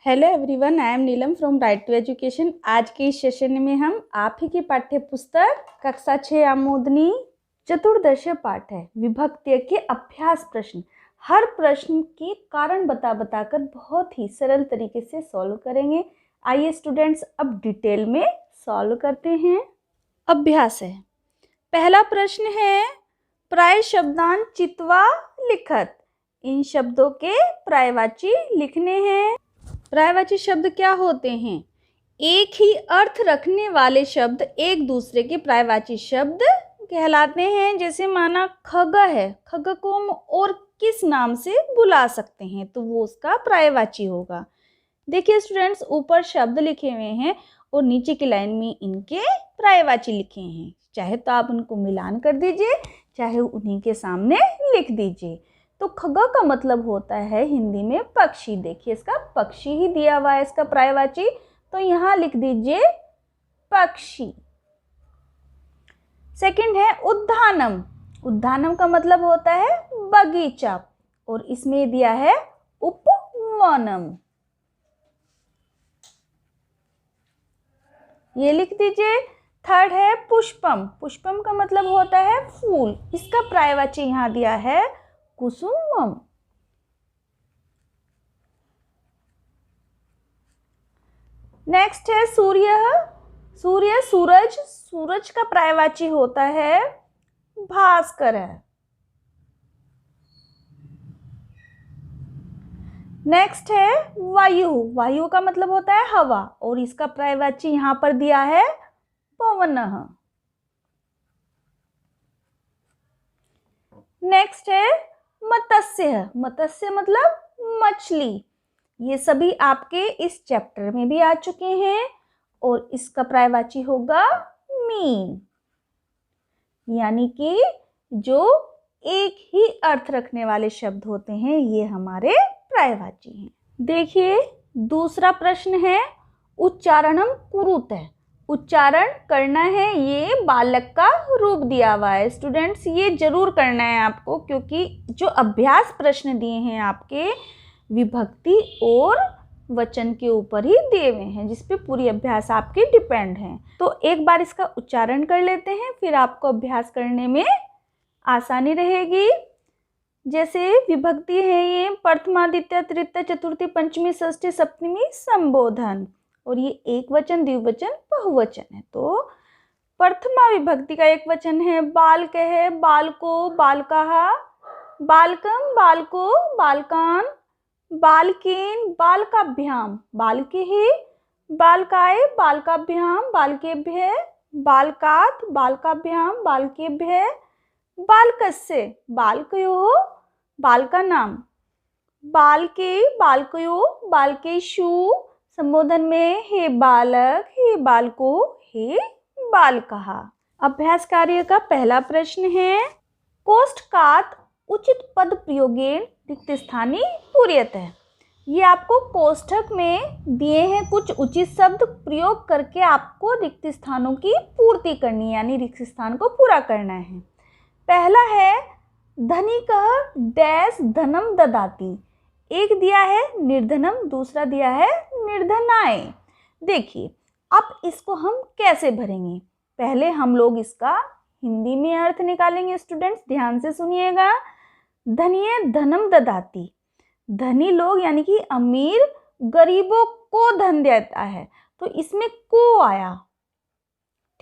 Hello everyone, I am Neelam from right to education. आज के इस सेशन में हम आप ही की पाठ्य पुस्तक कक्षा 6 आमोदनी चतुर्दश पाठ है विभक्ति के अभ्यास प्रश्न। हर प्रश्न के कारण बताकर बहुत ही सरल तरीके से सॉल्व करेंगे। आइए स्टूडेंट्स, अब डिटेल में सॉल्व करते हैं। अभ्यास है। पहला प्रश्न है, प्राय शब्दांश चित्वा लिखत। इन शब्दों के पर्यायवाची लिखने हैं। पर्यायवाची शब्द क्या होते हैं? एक ही अर्थ रखने वाले शब्द एक दूसरे के पर्यायवाची शब्द कहलाते हैं। जैसे माना खग है, खग को हम और किस नाम से बुला सकते हैं, तो वो उसका पर्यायवाची होगा। देखिए स्टूडेंट्स, ऊपर शब्द लिखे हुए हैं और नीचे की लाइन में इनके पर्यायवाची लिखे हैं। चाहे तो आप उनको मिलान कर दीजिए, चाहे उन्हीं के सामने लिख दीजिए। तो खगा का मतलब होता है हिंदी में पक्षी। देखिए इसका पक्षी ही दिया हुआ है इसका पर्यायवाची, तो यहाँ लिख दीजिए पक्षी। सेकंड है उद्यानम। उद्यानम का मतलब होता है बगीचा, और इसमें दिया है उपवनम। ये लिख दीजिए। थर्ड है पुष्पम। पुष्पम का मतलब होता है फूल, इसका पर्यायवाची यहाँ दिया है कुसुमम। नेक्स्ट है सूर्य। सूर्य सूरज, सूरज का पर्यायवाची होता है भास्कर है। नेक्स्ट है वायु। वायु का मतलब होता है हवा, और इसका पर्यायवाची यहां पर दिया है पवनः। नेक्स्ट है मत्स्य। मत्स्य मतलब मछली। ये सभी आपके इस चैप्टर में भी आ चुके हैं, और इसका पर्यायवाची होगा मीन। यानी कि जो एक ही अर्थ रखने वाले शब्द होते हैं, ये हमारे पर्यायवाची हैं। देखिए दूसरा प्रश्न है, उच्चारणम कुरुत है। उच्चारण करना है, ये बालक का रूप दिया हुआ है। स्टूडेंट्स ये जरूर करना है आपको, क्योंकि जो अभ्यास प्रश्न दिए हैं आपके विभक्ति और वचन के ऊपर ही दिए हुए हैं, जिसपे पूरी अभ्यास आपकी डिपेंड है। तो एक बार इसका उच्चारण कर लेते हैं, फिर आपको अभ्यास करने में आसानी रहेगी। जैसे विभक्ति है ये प्रथमा द्वितीय तृतीय चतुर्थी पंचमी षष्ठी सप्तमी संबोधन, और ये एक वचन द्विवचन बहुवचन है। तो प्रथमा विभक्ति का एक वचन है बालक है, बालको बालकाः, बालकम बालको बालकान, बालकेन बालकाभ्याम बालकेः, बालकाय बालकाभ्याम बालकेभ्यः, बालकात् बालकाभ्याम बालकेभ्यः, बालकस्य बालकयोः बालकानां, बालके बालकयोः बालकेषु। संबोधन में हे बालक, हे बालको, हे बालकः। अभ्यास कार्य का पहला प्रश्न है, कोष्ठकात् उचित पद प्रयोगेन रिक्त स्थानी पूर्यत है। ये आपको कोष्ठक में दिए हैं कुछ उचित शब्द प्रयोग करके आपको रिक्त स्थानों की पूर्ति करनी है, यानी रिक्त स्थान को पूरा करना है। पहला है धनिकः डैश धनम ददाति। एक दिया है निर्धनम, दूसरा दिया है निर्धनाय। देखिए अब इसको हम कैसे भरेंगे, पहले हम लोग इसका हिंदी में अर्थ निकालेंगे। स्टूडेंट्स ध्यान से सुनिएगा। धनिय धनम ददाति, धनी लोग यानी कि अमीर गरीबों को धन देता है, तो इसमें को आया,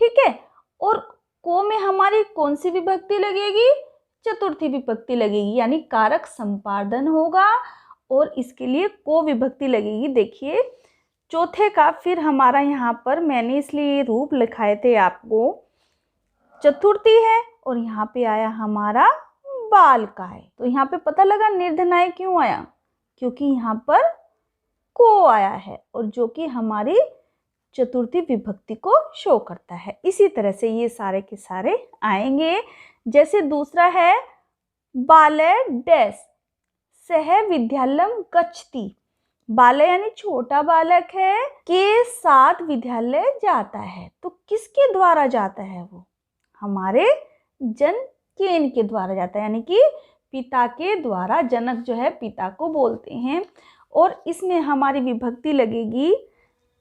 ठीक है। और को में हमारी कौन सी विभक्ति लगेगी? चतुर्थी विभक्ति लगेगी, यानी कारक संपादन होगा, और इसके लिए को विभक्ति लगेगी। देखिए चौथे का फिर हमारा यहाँ पर मैंने इसलिए रूप लिखाए थे आपको, चतुर्थी है और यहाँ पे आया हमारा बालकाय। तो यहाँ पे पता लगा निर्धनाय क्यों आया, क्योंकि यहाँ पर को आया है, और जो कि हमारी चतुर्थी विभक्ति को शो करता है। इसी तरह से ये सारे के सारे आएंगे। जैसे दूसरा है बालय डैश सह विद्यालयम गच्छति। बालय यानी छोटा बालक है, के साथ विद्यालय जाता है। तो किसके द्वारा जाता है? वो हमारे जनकेन के द्वारा जाता है, यानी कि पिता के द्वारा। जनक जो है पिता को बोलते हैं। और इसमें हमारी विभक्ति लगेगी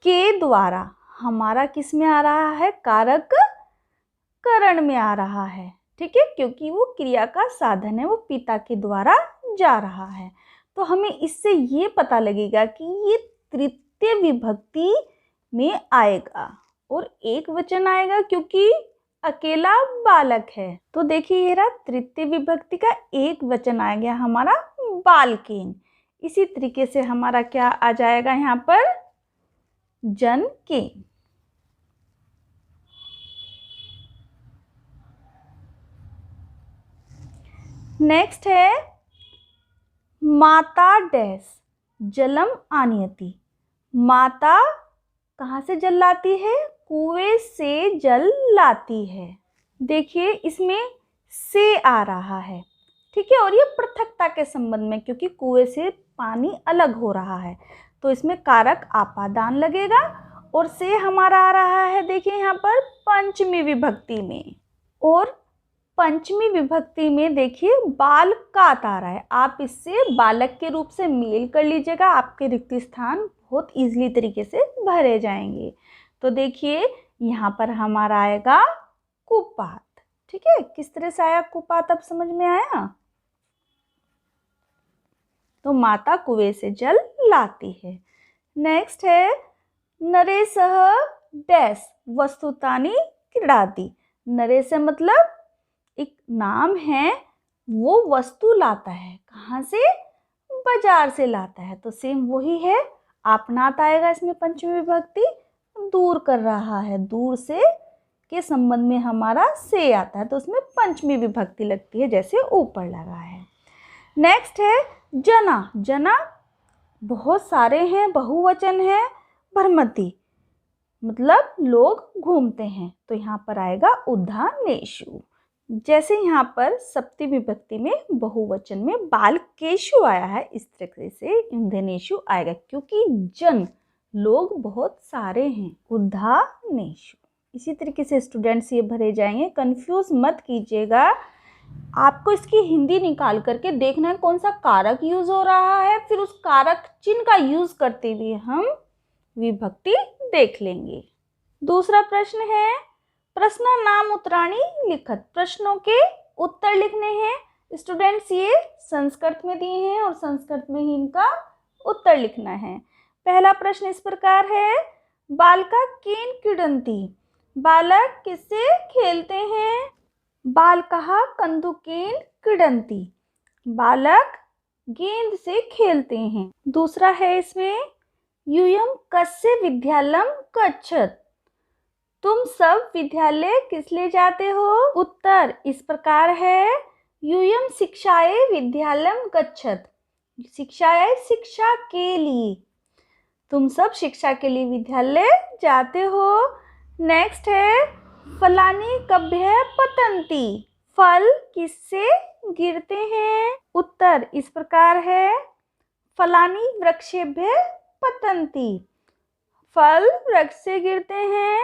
के द्वारा। हमारा किस में आ रहा है? कारक करण में आ रहा है, ठीक है, क्योंकि वो क्रिया का साधन है, वो पिता के द्वारा जा रहा है। तो हमें इससे ये पता लगेगा कि ये तृतीय विभक्ति में आएगा और एक वचन आएगा क्योंकि अकेला बालक है। तो देखिए ये रहा तृतीय विभक्ति का एक वचन आ गया हमारा बालकेन। इसी तरीके से हमारा क्या आ जाएगा यहाँ पर? जनकेन। नेक्स्ट है माता डैश जलम आनयति। माता कहाँ से जल लाती है? कुएं से जल लाती है। देखिए इसमें से आ रहा है, ठीक है, और ये पृथकता के संबंध में, क्योंकि कुएं से पानी अलग हो रहा है, तो इसमें कारक आपादान लगेगा। और से हमारा आ रहा है, देखिए यहाँ पर पंचमी विभक्ति में, और पंचमी विभक्ति में देखिए बालकात आ रहा है। आप इससे बालक के रूप से मेल कर लीजिएगा, आपके रिक्त स्थान बहुत इजीली तरीके से भरे जाएंगे। तो देखिए यहाँ पर हमारा आएगा कुपात, ठीक है। किस तरह से आया कुपात, अब समझ में आया? तो माता कुएं से जल लाती है। नेक्स्ट है नरेशः डैश वस्तुतानि क्रीडाति। नरेश मतलब एक नाम है, वो वस्तु लाता है, कहाँ से? बाजार से लाता है। तो सेम वही है, आपनात आएगा इसमें पंचमी विभक्ति, दूर कर रहा है, दूर से के संबंध में हमारा से आता है, तो उसमें पंचमी विभक्ति लगती है जैसे ऊपर लगा है। नेक्स्ट है जना। जना बहुत सारे हैं, बहुवचन है। भ्रमति मतलब लोग घूमते हैं, तो यहाँ पर आएगा उद्यानेषु। जैसे यहाँ पर सप्तमी विभक्ति में बहुवचन में बालकेषु आया है, इस तरह से उद्यानेषु आएगा, क्योंकि जन लोग बहुत सारे हैं, उद्यानेषु। इसी तरीके से स्टूडेंट्स ये भरे जाएंगे, कंफ्यूज मत कीजिएगा। आपको इसकी हिंदी निकाल करके देखना है कौन सा कारक यूज हो रहा है, फिर उस कारक चिन्ह का यूज करते हुए हम विभक्ति देख लेंगे। दूसरा प्रश्न है प्रश्न नाम उत्तराणी लिखत। प्रश्नों के उत्तर लिखने हैं स्टूडेंट्स, ये संस्कृत में दिए हैं और संस्कृत में ही इनका उत्तर लिखना है। पहला प्रश्न इस प्रकार है बालका केन क्रीडन्ति। बालक किससे खेलते हैं? बालकः कन्दुकेन क्रीडन्ति। बालक गेंद से खेलते हैं। दूसरा है इसमें यूयं कस्य विद्यालयं गच्छत। तुम सब विद्यालय किस लिए जाते हो? उत्तर इस प्रकार है यूयं शिक्षायै विद्यालयं गच्छत। शिक्षायै शिक्षा के लिए, तुम सब शिक्षा के लिए विद्यालय जाते हो। नेक्स्ट है फलानि कभ्यः पतन्ति। फल किससे गिरते हैं? उत्तर इस प्रकार है फलानि वृक्षेभ्यः पतन्ति। फल वृक्ष से गिरते हैं।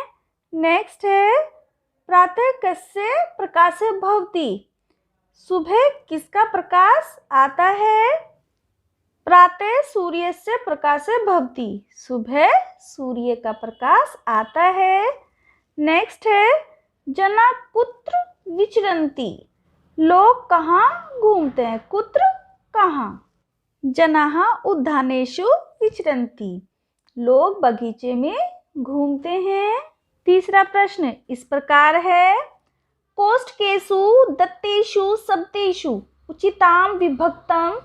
नेक्स्ट है प्रातः कस्य प्रकाशः भवति। सुबह किसका प्रकाश आता है? प्रातः सूर्य से प्रकाशः भवति। सुबह सूर्य का प्रकाश आता है। नेक्स्ट है जना कुत्र विचरन्ति। लोग कहाँ घूमते हैं? कुत्र कहाँ? जनाः उद्यानेषु विचरन्ति। लोग बगीचे में घूमते हैं। तीसरा प्रश्न इस प्रकार है कोष्ठकेषु दत्तेषु शब्देषु उचितां विभक्तं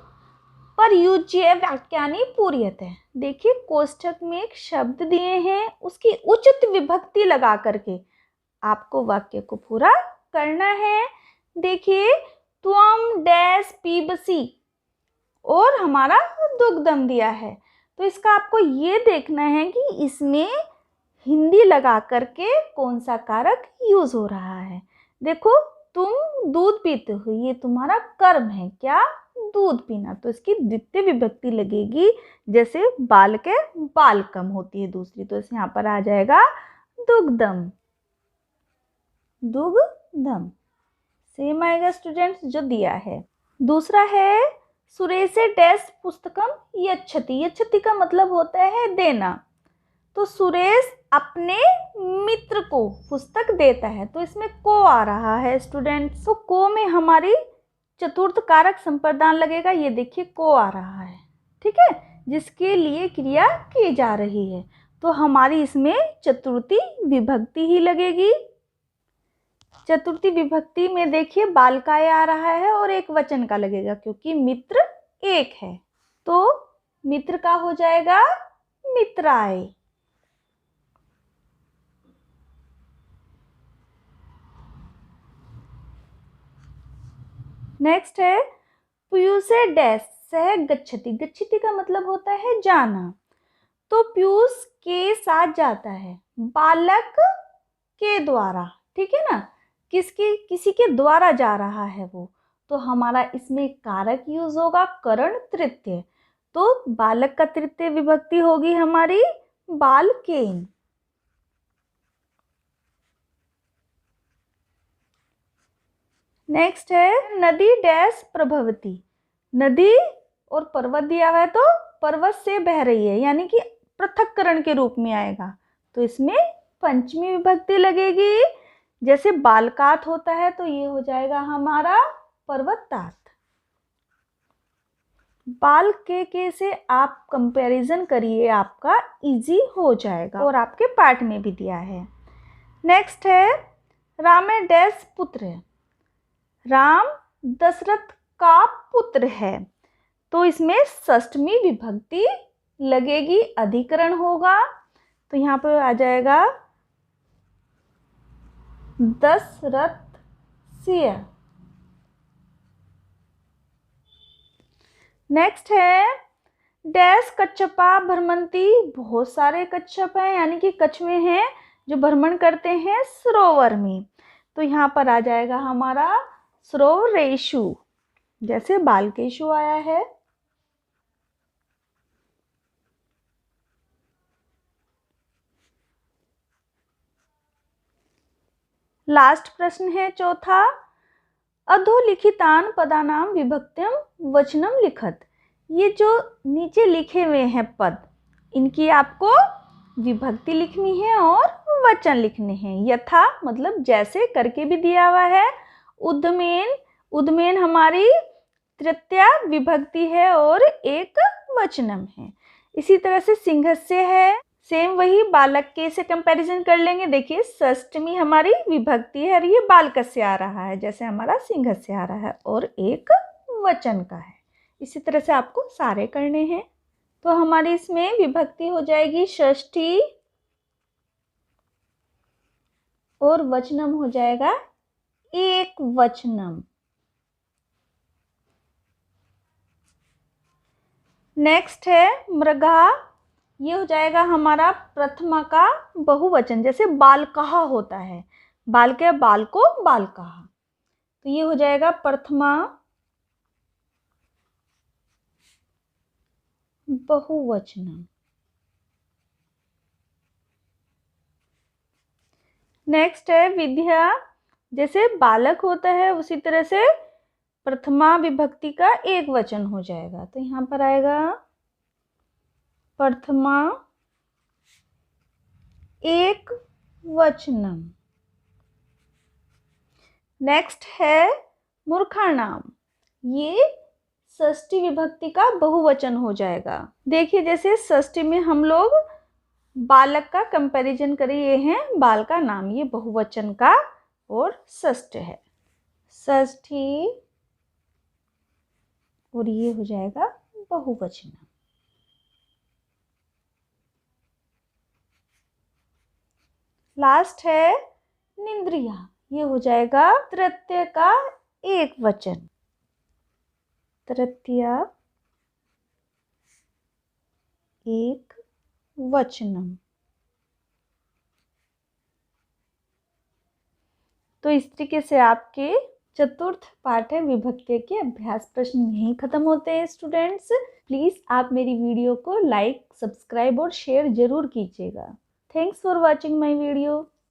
प्रयुज्य वाक्यानि पूर्यते। देखिए कोष्ठक में एक शब्द दिए हैं, उसकी उचित विभक्ति लगा करके आपको वाक्य को पूरा करना है। देखिए त्वं डैश पीबसि और हमारा दुग्धम दिया है, तो इसका आपको ये देखना है कि इसमें हिंदी लगा करके कौन सा कारक यूज हो रहा है। देखो तुम दूध पीते हो, ये तुम्हारा कर्म है, क्या? दूध पीना, तो इसकी द्वितीय विभक्ति लगेगी, जैसे बाल के बालकम होती है दूसरी, तो इस यहाँ पर आ जाएगा दुग्धम। दुग्धम सेम आएगा स्टूडेंट्स जो दिया है। दूसरा है सुरेशे डैश पुस्तकम यच्छति। यच्छति का मतलब होता है देना। तो सुरेश अपने मित्र को पुस्तक देता है, तो इसमें को आ रहा है स्टूडेंट्स। तो को में हमारी चतुर्थ कारक संप्रदान लगेगा। ये देखिए को आ रहा है, ठीक है, जिसके लिए क्रिया की जा रही है। तो हमारी इसमें चतुर्थी विभक्ति ही लगेगी। चतुर्थी विभक्ति में देखिए बालकाय आ रहा है और एक वचन का लगेगा क्योंकि मित्र एक है। तो मित्र का हो जाएगा मित्राय। नेक्स्ट है पीयूषे डैश सह गच्छति। गच्छति का मतलब होता है जाना। तो पीयूष के साथ जाता है, बालक के द्वारा, ठीक है ना, किसी के द्वारा जा रहा है वो। तो हमारा इसमें कारक यूज होगा करण तृतीय। तो बालक का तृतीय विभक्ति होगी हमारी बालकेन। नेक्स्ट है नदी डैश प्रभवती। नदी और पर्वत दिया हुआ है तो पर्वत से बह रही है, यानी कि पृथक्करण के रूप में आएगा। तो इसमें पंचमी विभक्ति लगेगी। जैसे बालकात होता है तो ये हो जाएगा हमारा पर्वतात। बाल के से आप कंपैरिजन करिए, आपका इजी हो जाएगा और आपके पाठ में भी दिया है। नेक्स्ट है रामे डैश पुत्र है। राम दशरथ का पुत्र है, तो इसमें षष्ठमी विभक्ति लगेगी, अधिकरण होगा। तो यहाँ पर आ जाएगा दशरथ सिय। नेक्स्ट है डैश कच्छपा भ्रमंती। बहुत सारे कच्छप हैं, यानी कि कछुए हैं जो भ्रमण करते हैं सरोवर में। तो यहाँ पर आ जाएगा हमारा सरोवरेषु, जैसे बालकेशु आया है। लास्ट प्रश्न है चौथा, अधोलिखितान पदानाम विभक्त्यम वचनम लिखत। ये जो नीचे लिखे हुए हैं पद, इनकी आपको विभक्ति लिखनी है और वचन लिखने हैं। यथा मतलब जैसे करके भी दिया हुआ है। उद्मेन, उद्मेन हमारी तृतीया विभक्ति है और एक वचनम है। इसी तरह से सिंहस्य है, सेम वही बालक के से कंपैरिजन कर लेंगे। देखिए षष्टमी हमारी विभक्ति है और ये बालकस्य आ रहा है, जैसे हमारा सिंहस्य आ रहा है और एक वचन का है। इसी तरह से आपको सारे करने हैं। तो हमारी इसमें विभक्ति हो जाएगी षष्ठी और वचनम हो जाएगा एक वचनम। नेक्स्ट है मृगा। ये हो जाएगा हमारा प्रथमा का बहुवचन, जैसे बालकः होता है, बालके बालको बालकः। तो ये हो जाएगा प्रथमा बहुवचन। नेक्स्ट है विद्या। जैसे बालक होता है उसी तरह से प्रथमा विभक्ति का एक वचन हो जाएगा। तो यहाँ पर आएगा प्रथमा एक वचनम। नेक्स्ट है मूर्खाणाम। ये षष्ठी विभक्ति का बहुवचन हो जाएगा। देखिए जैसे षष्ठी में हम लोग बालक का कंपैरिजन करें, ये है बाल का नाम, ये बहुवचन का और षष्ठ है, षष्ठी और ये हो जाएगा बहुवचन। लास्ट है निंद्रिया। ये हो जाएगा तृतीय का एक वचन, तृतीय एक वचनम। तो इस तरीके से आपके चतुर्थ पाठ है विभक्ति के अभ्यास प्रश्न यहीं खत्म होते हैं स्टूडेंट्स। प्लीज आप मेरी वीडियो को लाइक, सब्सक्राइब और शेयर जरूर कीजिएगा। Thanks for watching my video.